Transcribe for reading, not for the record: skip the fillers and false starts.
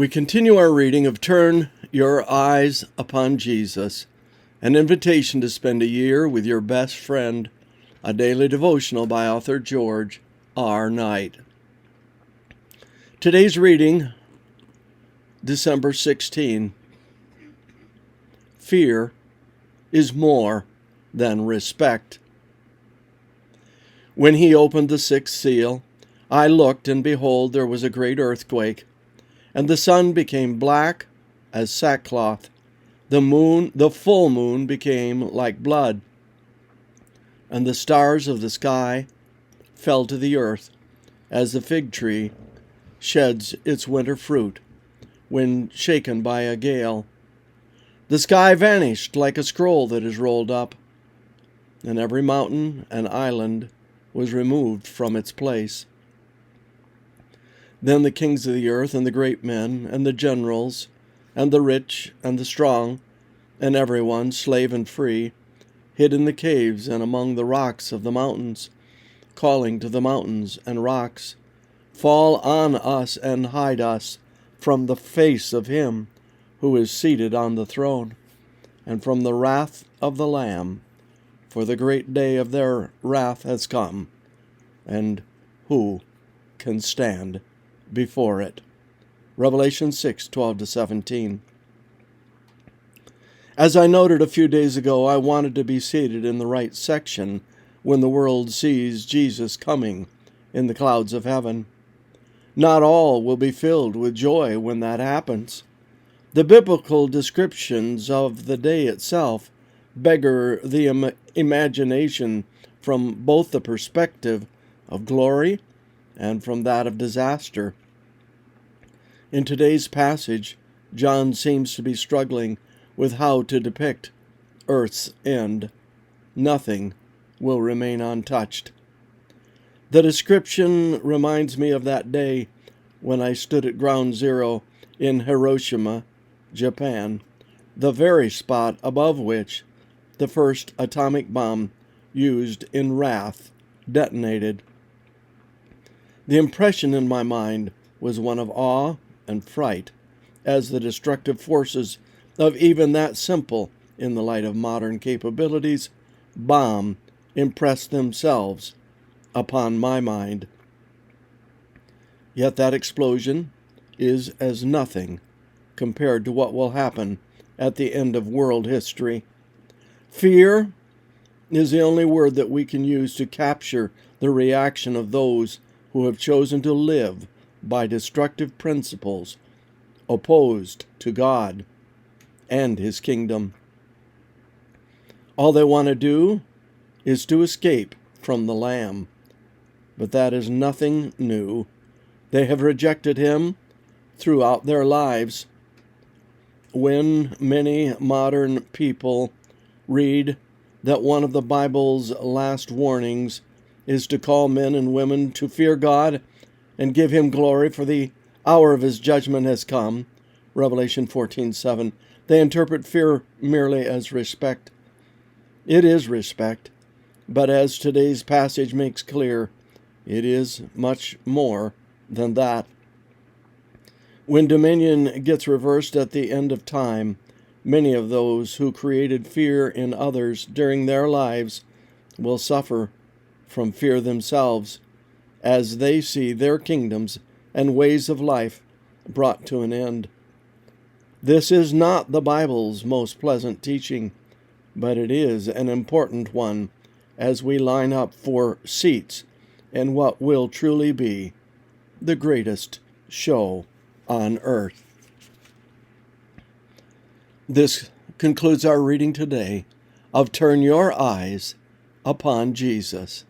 We continue our reading of Turn Your Eyes Upon Jesus, an invitation to spend a year with your best friend, a daily devotional by author George R. Knight. Today's reading, December 16. Fear is more than respect. When he opened the sixth seal, I looked, and behold, there was a great earthquake, and the sun became black as sackcloth. The full moon became like blood, and the stars of the sky fell to the earth, as the fig tree sheds its winter fruit when shaken by a gale. The sky vanished like a scroll that is rolled up, and every mountain and island was removed from its place. Then the kings of the earth, and the great men, and the generals, and the rich, and the strong, and everyone, slave and free, hid in the caves and among the rocks of the mountains, calling to the mountains and rocks, "Fall on us and hide us from the face of him who is seated on the throne, and from the wrath of the Lamb, for the great day of their wrath has come, and who can stand before it?" Revelation 6:12-17. As I noted a few days ago, I wanted to be seated in the right section when the world sees Jesus coming in the clouds of heaven. Not all will be filled with joy when that happens. The biblical descriptions of the day itself beggar the imagination from both the perspective of glory and from that of disaster. In today's passage, John seems to be struggling with how to depict earth's end. Nothing will remain untouched. The description reminds me of that day when I stood at Ground Zero in Hiroshima, Japan, the very spot above which the first atomic bomb used in wrath detonated. The impression in my mind was one of awe and fright, as the destructive forces of even that simple, in the light of modern capabilities, bomb impressed themselves upon my mind. Yet that explosion is as nothing compared to what will happen at the end of world history. Fear is the only word that we can use to capture the reaction of those who have chosen to live by destructive principles opposed to God and His kingdom. All they want to do is to escape from the Lamb, but that is nothing new. They have rejected Him throughout their lives. When many modern people read that one of the Bible's last warnings is to call men and women to fear God and give Him glory, for the hour of His judgment has come, Revelation 14:7, they interpret fear merely as respect. It is respect, but as today's passage makes clear, it is much more than that. When dominion gets reversed at the end of time, many of those who created fear in others during their lives will suffer from fear themselves as they see their kingdoms and ways of life brought to an end. This is not the Bible's most pleasant teaching, but it is an important one as we line up for seats in what will truly be the greatest show on earth. This concludes our reading today of Turn Your Eyes Upon Jesus.